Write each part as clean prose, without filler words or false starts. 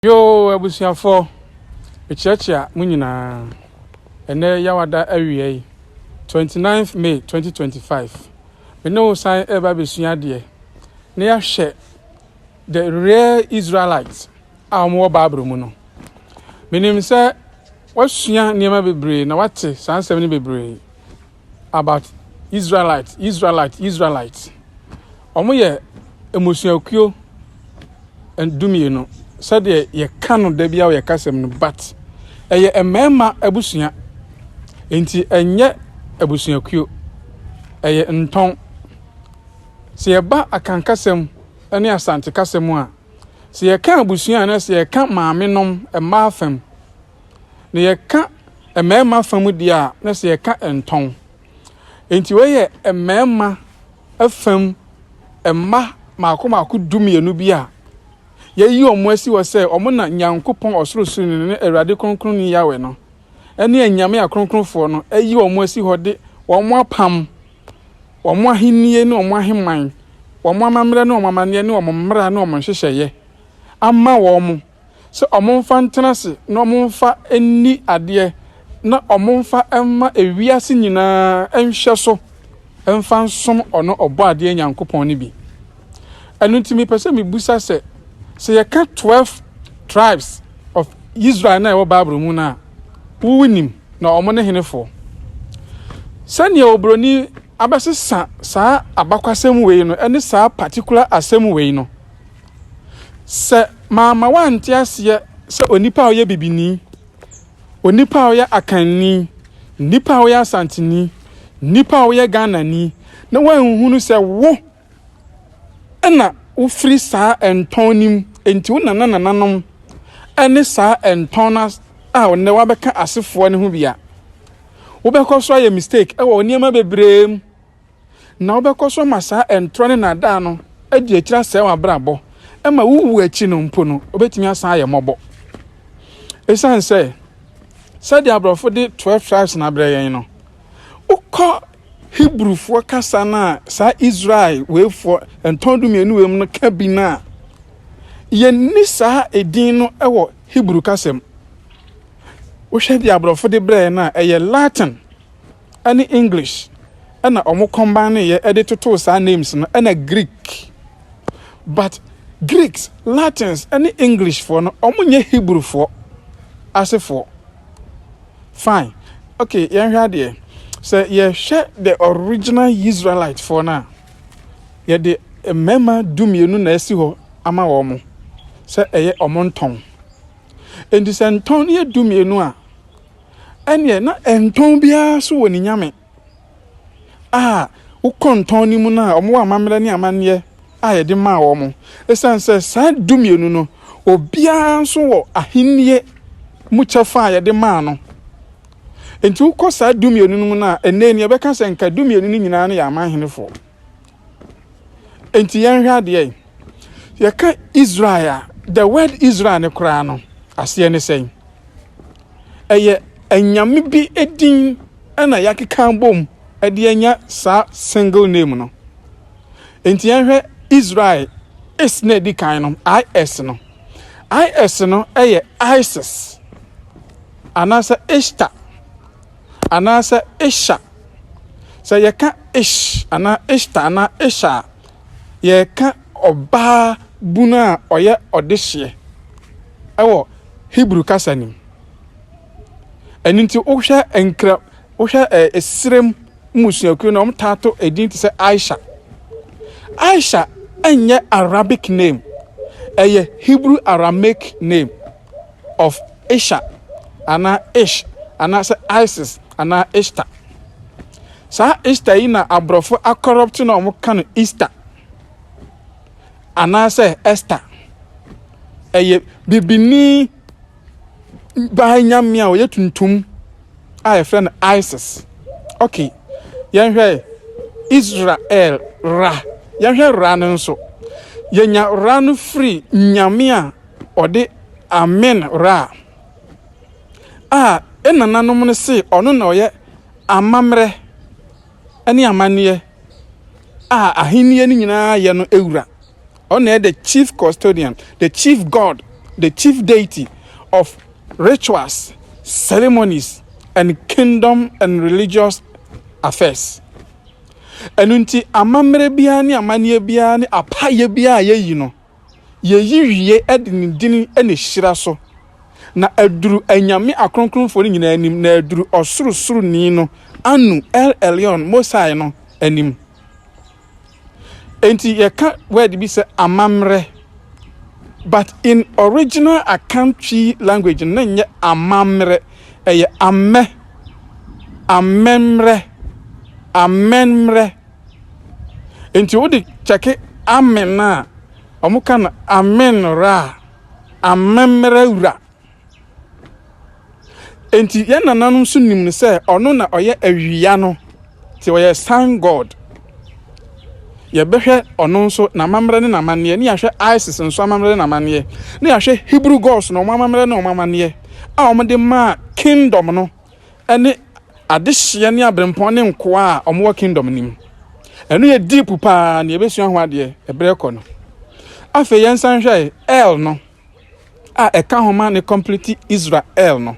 Yo, abusuafo, echiachia munyina. Ene yawada awie 29th May 2025. Me no sign eba besua de. Na ya hye the rare Israelites a mo Bible mu no. Menim se wasua niema bebre na wate sansem ni bebre about Israelites. Omo ye emusuakuo endumie no. Said ye cannot debia or ye casem, but a memma abusia enti enye abusia kuo eye nton se ye ba akankasem ene asante kasem a se ye kan abusia na se ye kan maame nom ma afam ne ye kan memma afam dia na se ye kan nton enti we ye memma afam emma maako dumienu bia ye yi omo asi wo se omo na nyankopon osoroso ne Awurade kronkron ni yawe no ene anyame akronkronfo no ayi omo asi hode omo apam omo ahennie ne omo aheman omo amamre ne omo amane ne omo mmra ne omo hyehyeye ama wo mo se omo mfa ntenase ne omo mfa eni ade na omo mfa emma ewiase nyina enhwe so emfa nsom ono obo ade nyankopon ne bi enu ntimi pese mi busa se you can 12 tribes of Israel na wo Bible mu na wunim na omo ne henefo sane obroni abasesa saa abakwasem wei no ene saa particular asem wei no se mama wante ase se onipa oye bibini onipa oye akanni nipa oye asantini nipa oye ganani na wanhunu se wo ena ufri saa entonim enti wonanananom ene saa entonas a wonne wabeka asefo ne ho bia wobekọso ya mistake ewo oniema bebrem na wobekọso ma saa entrone na da no adi akira se wa brabo ema wuwu achi no mpo no obetimi asan ya mobo esan se sadia abrofo de 12 tribes na breyen no ukọ Hebrew for kasana sa Israel we for entondum enu we no kabina ye ni sa edin no ewo Hebrew kasem wo hwe di abrofo de bre na eye Latin ani English na omo combine ye edit to sa names no na Greek but Greeks Latins ani English for no omo nye Hebrew for asefo fine okay yan hwa de so ye share the original Israelite for now. Ye de mema dumienu na esi ho ama wo mo. Se eye omonton. Endi se nton ye dumienu a enye na enton bia so woni nyame. Wo konton ni mu na omo wa mamre ni amane ye de ma wo mo. Esan se sa dumienu no obia so wo ahennie mu chefa ye de ma no. Enti ukosa dumienu no na eneni ebeka se nka dumienu ni nyina na ya amanhenefo enti yanhwa de ye ka Israel the word Israel ne kra no ase ne sen eye anyame bi edin na yakeka bom ede anya sa single name no enti yanhwa Israel is na di kan no is no eye Isis anasa Ishtar anasa Isha so ye ka ish ana Ishta ana Isha ye ka oba buna oye odehye ewo Hebrew kasanim eninti ohwe enkra ohwe esrem musuaku na omtato edin ti se Aisha enye Arabic name eye Hebrew Aramaic name of Isha ana Ish ana se Isis ana Ishtar sa Ishtar ina abrofo corrupt na omo kan Easter ana se Esther eye bibini ba nyamia o yetuntum a friend Isis okay yanhwe Israel ra yanhwe ra nso yenya ra no free nyamia ode amen ra enananom ne se ono na oye amamre ene amanie ahennie ni nyina ye no ewura ono the chief custodian the chief god the chief deity of rituals, ceremonies, and kingdom and religious affairs. Enunti amamre bia ni amanie bia ni apaye bia ye no ye yiwie edin ene hyira so na aduru anyame akronkronfo ni nyina anim na aduru osorosoro ni no anu El Elyon Mosai no anim. Enti ye ka word bi say amamre, but in original Akanchi language na nye amamre eye amemre. Enti wodi cheke amen na omuka na amen ra amemre ura. Enti ye nananum so nim ne se ono na oye awia no ti oye sun god. Ye behwe ono so na mamre ne na mane ne yahwe Isis nso mamre na mane ne yahwe Hebrew gods no mamre na mamane a omde ma kingdom no ene adehye ne abrempon ne nko a omwo kingdom nim eno ye deep pa ne ebesua ho ade ebreko no afa yensan hwe El no a eka homa ne complete Israel no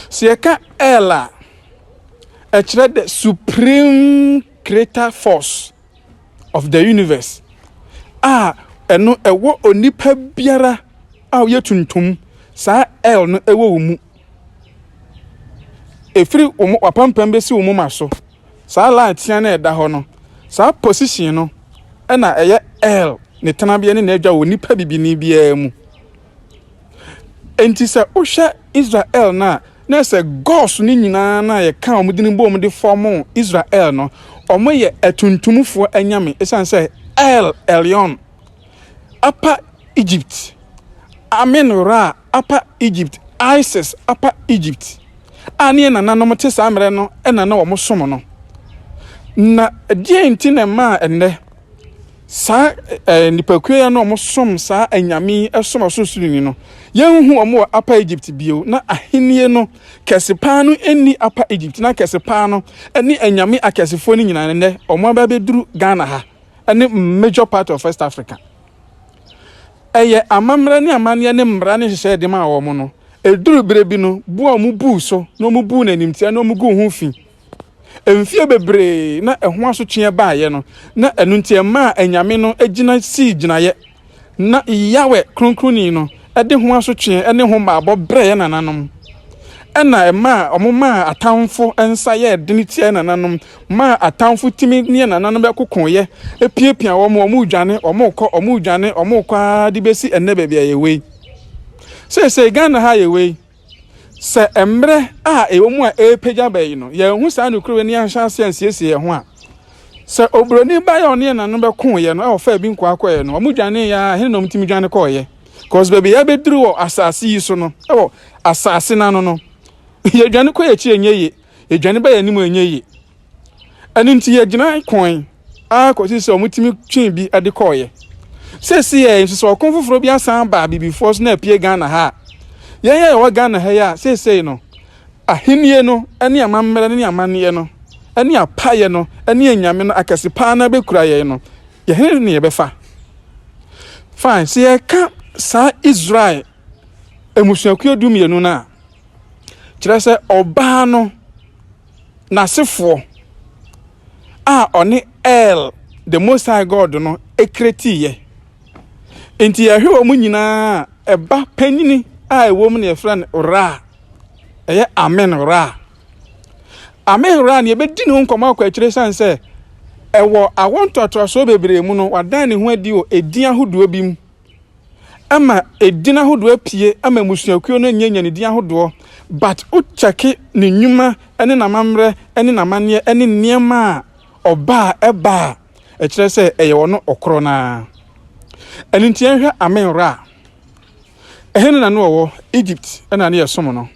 so eka El a kire the supreme creator force of the universe eno ewo onipa biara a ye tuntum sa El no ewo mu efiri wapampam besi wo maso sa light ya na eda ho no sa position no na eye El ne tanabia ne adwa wo nipa bibini bia mu enti se ohwe Israel na se gods ni nyina na ye ka omudini bo omudi form Israel no omo ye atuntumfo anyame esan se El Elyon Upper Egypt, Amen-Ra Upper Egypt, Isis Upper Egypt. Ani na nanom te sa amre no na na wo mosom no na die enti na ma enne sa nipakua na wo mosom sa anyame esom asosuruni no yenhu omo Upper Egypt bio na ahenie no kesepa no eni Upper Egypt na kesepa no eni anyame akesefo ni nyina ne omo ba beduru Ghana ha eni major part of West Africa. Eye amamra ni amane ne mra ne hye de ma wo mo no eduru brebi no bu amu bu so no mu bu na nimtia no mu gu ho fi emfie bebre na eho aso twe baaye no na enuntie ma anyame no agina si ginaye na yawe kronkroni no ede ho aso twe ene ho maabo bre na nanom ena ema omuma atamfo ensa ye edini tie na nanom ma atamfo timi ne na nanom be kokonye epiepia wo mo udwane omukwa de besi enne bebia yewe se Ghana ha yewe se emre ewo mu a epeja bayi no ye hu sa no kuro ni anhya siesie ho a se obroni ba ya one na no be kon ye no e ofa bi nkwa akoye no omudwane ya he no mtimi dwane koye cause baby ya beduru wo asase yi so no asase na no ye dwane koye chi enyeye ye dwane ba ya ni mu enyeye ani nti ye gina kon akosi se omutimi twen bi ade koye sesi ye nso konfoforo bi asan ba bibi force na apie Ghana ha ye wa Ghana ha ya sesi no ahenie no ene amamre ne amane no ene apaye no ene anyame no akase pa na bekura ye no ye he ne ye befa fine se ye ka sa Israel emusuakuo dumienu na kire se oba no nasefo one El the Most High God no ekreti ye enti ya hwe omu nyina eba panini ewo mu ne friend Ra eye Amen-Ra ne ebedi ne nkoma akwa kire sanse ewo awontoto so bebre mu no wadan ne ho adi o edin ahodo bi mu ama edin ahodo apie ama musuakuo no nyanya ne din ahodo but o cheke ne nyuma ene na mamre ene na mane ene niema oba eba kire se eye wono okro na ene ntia hwe Amen-Ra ehene na no wo Egypt ena ne yesom no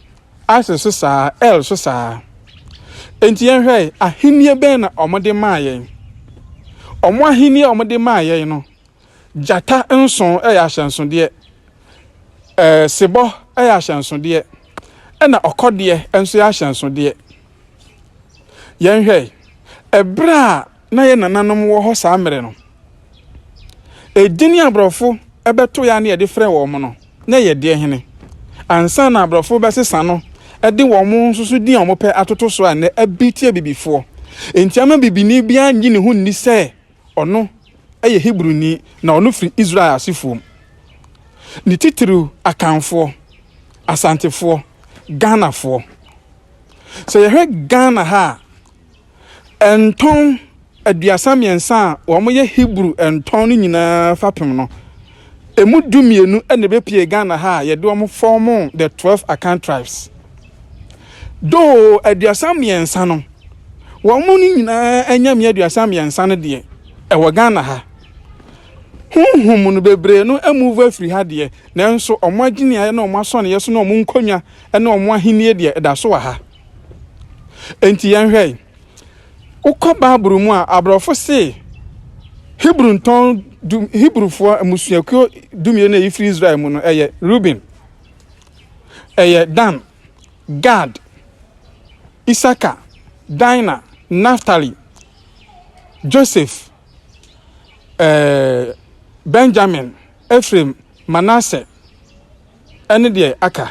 Isis so sa El so sa entia hwe ahenie ben na omode maaye omo ahenie omode maaye no jata nson ya hyanso de sebo ya hyanso de ena okode enso ya hyanso de yen hwe ebra na ye nananom wo ho sa mere no edini abrofo ebeto ya na ye de frɛ wo mo no na ye de hene ansa na abrofo besesa no ede wo mo nsusu di omo pe atoto so a na abitie bibifo entiama bibini bia nyi ne hu ni se ono eye Hebrew ni na ono firi Israel asifo ni titiri akanfo asantefo Ghanafo so ye hwe Ghana ha enton aduasa miensa wo mo ye Hebrew enton ni nyina fapem no emu dumienu ene be pie Ghana ha ye de omo form the 12 Akan tribes do aduasa miensa no wo mo ni nyina anya me aduasa miensa no de e wo Ghana ha hunhum no bebre no amuva free ha de nanso omo agini aye na omo aso ne yeso na omo nkonwa ene omo ahenie de da so wa ha enti yan hwei ukọ Bible mu a abrofo se Hebrew nton Hebrew fo amusuakuo dumie na ifri Israel mu no eye Reuben eye Dan Gad Issachar Dinah Naphtali Joseph Benjamin Ephraim Manasseh ene de aka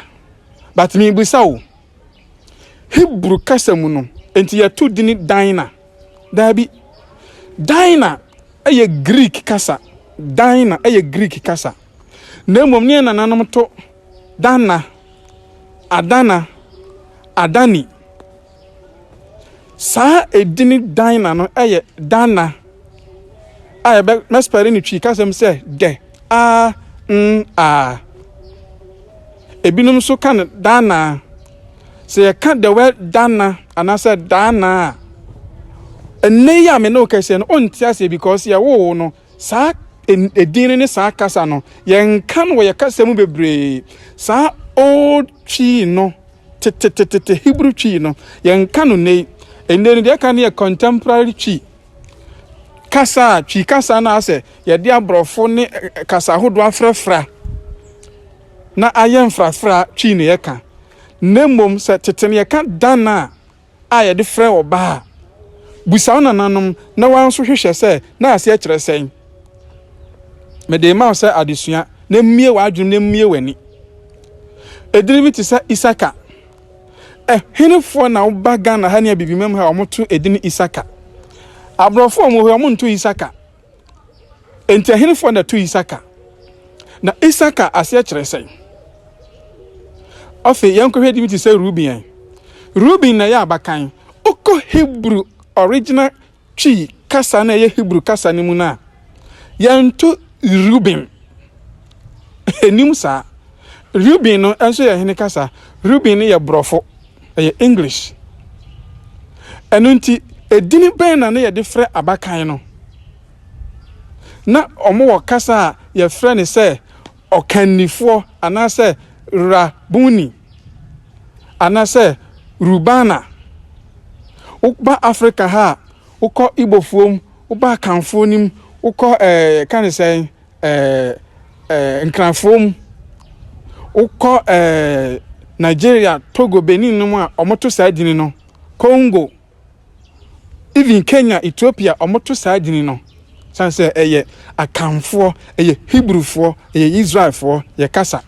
but me busawo Hebrew kasa mu no enti ya tu dini Dinah dabi Dinah eye Greek kasa Dinah eye Greek kasa na mom ne nananom to Dana Adana Adani sa edini Dinah no eye Dana aye be mespere ni twi kasem se de a ebinum so kan Dana se ka the word Dana anasa Dana ene ya me no kase no onti ase because ya wo no sa edin ne sa kasa no yen kan wo ya kasa mu bebre sa old chi no te Hebrew chi no yen kan no ne ene de kan ne contemporary chi kasa chi kasa na ase ye de abrofo ne kasa hodo afrafra na ayen frafra chi ne ye kan nemom se tetene ye kan Dana a ye de frɛ oba busa na nanom na wanso hwehwɛ se na ase akire sen me de ma se adesua na mmie wa adwum na mmie wani ediri bi te se Issachar henefo na oba Ghana ha ne bibimam ha omoto edini Issachar abrofo mo ho omonto Issachar enti henefo na to Issachar na Issachar ase akire sen ofe yanko hwedi bi te se Reuben na ya abakan oko Hebrew original chi kasa na ye Hebrew kasa ni mu na yanto Reuben enim sa Reuben no enso ye hene kasa Reuben ye brofo ye English enunti edini ben na ye de frɛ abakan no na omo wo kasa ye frɛ ne se okanifo anase Rabuni anase Rubana ukba Africa ha ukọ Igbofuom uba Kanfonim ukọ kan say Nkranfoom ukọ Nigeria Togo Benin no a omoto saadini no Congo even Kenya Ethiopia omoto saadini no sanse eye akanfo eye Hebrewfo eye Israelfo ye kasa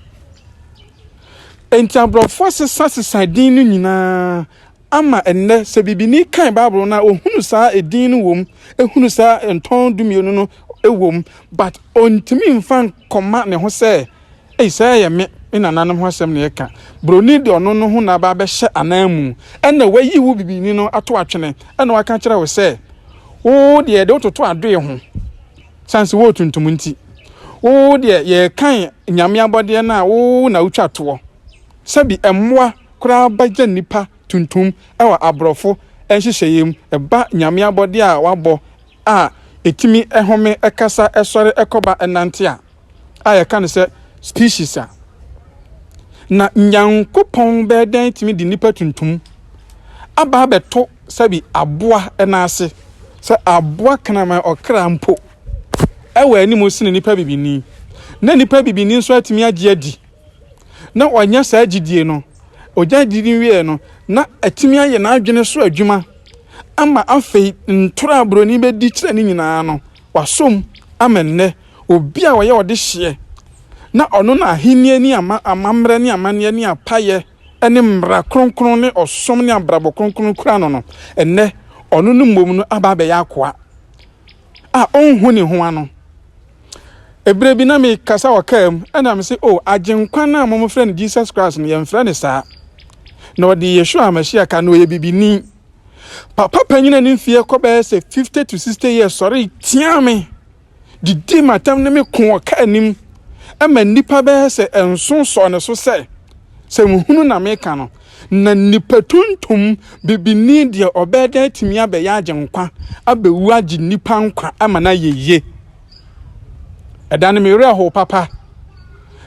enti abrofo sesa din no nyina ama enne se bibini kan Bible na ohunu sa edin no wom ehunu sa enton dumienu no ewom but ontimi mfan koma ne ho se say ye me nananom ho asem ne yeka broni de ono no ho na ba be hye anamu enne wayi wo bibini no ato atwene enne waka kire wo se wo de ototo adoe ho sanse wo tuntum nti wo de ye kan nyame abode na wo na utwa to sabi emmoa kura bagya nipa tuntum ewa abrofo enhyehyeyem eba nyame abode a wabo a etimi ehome ekasa esore ekoba enante a ye kan se species a na nyankopon beden timi di nipa tuntum aba beto sabi aboa enase se aboa kanama okra mpo ewa ani mo sine nipa bibini na nipa bibini nso atimi agye adi na wanya sa agidie no ogya didi wie no na atimi aye na adwene so adwuma ama afei ntora broni bedi kire ni nyina no wasom amenne obi a woye ode hye na ono na ahenni ni amamre ni amane ni apaye ene mra kronkron ne osom ne abrabo kronkron kura no enne ono no mmom no aba be yakoa a onhu ne ho ano ebre bi na me kasa wakam ena me se agenkwa na mo friend Jesus Christ no ye friend sa na odi Yeshua Mashiach ka no ye bibini papa panyina ni mfie ko be se 50 to 60 years sorry tiame di matam ne me ko ka anim ama nipa be se enso so ne so se muhunu na me ka no na nipa tuntum bibini de obeda timi abe ya agenkwa abewu agi nipa nkwa ama na yeye edane me re ho papa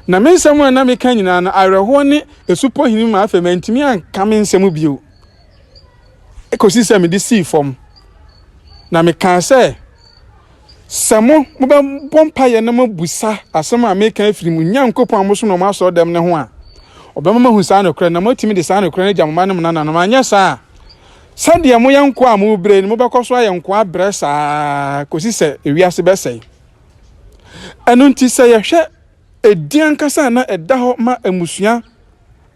na me nsem na me ka nyina na areho ne esupo hini ma afemantimi anka me nsem bio ekosistem me di see form na me kan se samo mo be bompa ye na mabusa asema me kan afiri mu nyankopon amoso no ma so dem ne ho a obema hu sa na kra na motimi de sa na kra na jamma ne na na anya sa sade mo yanko a mo bre ni mo be koso ayanko abre sa kosise ewiase be sei enu nti se ye hwe edian kasa na edaho ma emusua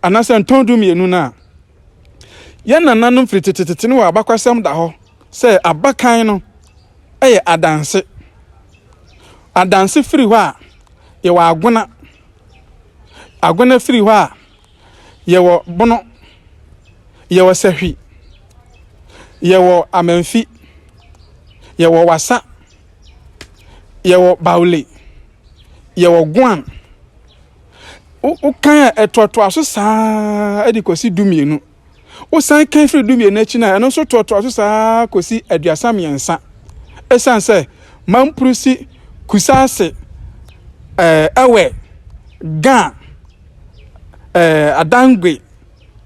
anasa ntondu mienu na ya nananum fritetetete ne wa abakwasem da ho se abakan no eye adanse firi ho a ye wa agona firi ho a ye wo bono ye wo sahwi ye wo amanfi ye wo wasa ye wo baule ye wo guan o kan etoto aso saa edikosi dumienu o san kan firi dumienu achi na eno so toto aso saa kosi aduasa miensa esanse mamprusi kusase ewe ga adangwe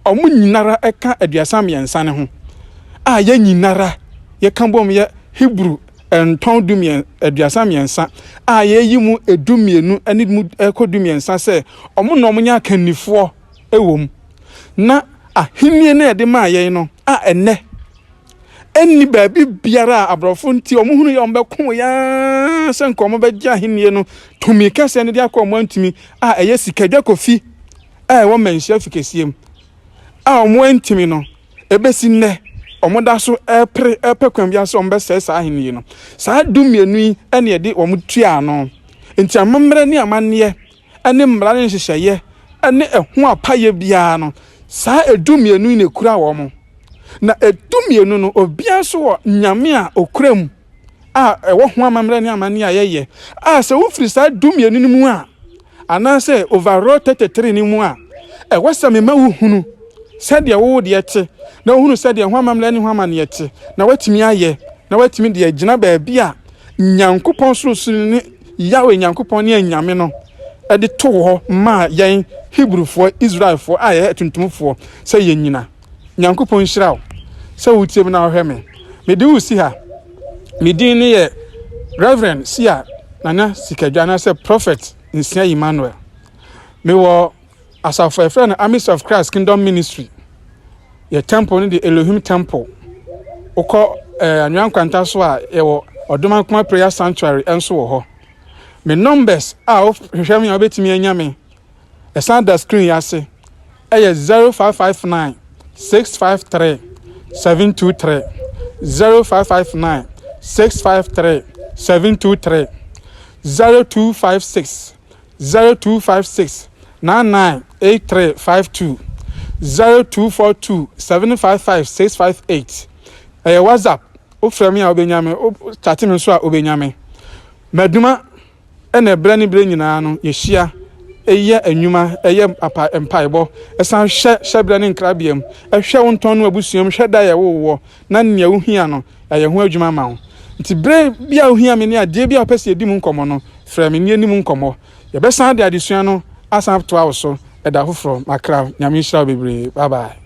omu nyinara eka aduasa miensa ne ho a ya nyinara ye kan bom ye Hebrew enton dumien aduasa miensa a ye yimu edumienu ani mu ekodumiensa se omu no omunya kanifo ewom na ahinie na ede ma ye no a enne enni baabi biara abrofo nti omuhunu ye ombeko ya se nkomo begya ahinie no tumi kase ne de akomo antimi a eye sikadwa kofi wo manhia fikesiem a omo antimi no ebesi nne omoda so epe kwambia so ombese sa ahinie no sa dumienu yi ene ede omutua no nti amamre ne amane ene mmra ne hyehyeye ene eho apaye bia no sa edumienu yi ne kura wo mo na edumienu no obia so wo nyame a okuram a ewo ho amamre ne amane a yeye a se wo firi sa edumienu ni mu a ana se overall 33 ni mu a ewasame mawuhunu sadia wo de yete na hunu sadia ho amamle ne ho amane yete na watimi aye na watimi de agina baabi a nyankopon sorosoro ne yawe nyankopon ne anyame no ede to ho ma yen Hebrewfo Israelfo aye tuntumfo se yenyina nyankopon hyiraw se wutiem na ohweme me de usi ha me din ne ye Reverend Sia Nana Sikadwa na se Prophet Nsia Emmanuel me wo asafo a friend Armies of Christ Kingdom Ministry ye temple ni the Elohim Temple oko anwan kwanta so a ye wo Odomankoma Prayer Sanctuary enso wo ho me numbers of hwehwem ya obetimi anyame e sound the screen ya se 0559 653 723 0559 653 723 0256 998352 0242 755 658 WhatsApp o frame ya obenyame o chat me so a obenyame maduma ene bra ni bra nyina no yehia eye anwuma eye apa empaibo esan hye bra ni nkrabiam ehwe wonton no abusuam hwe da ye wo na nea wo hia no aye ho adwuma ma wo nti bre bia wo hia me ne ade bia opese edi mu nkomo no frame ni ani mu nkomo ye besan de adesua no asan to awo so eda foforo makra nyame hira bebre bye bye.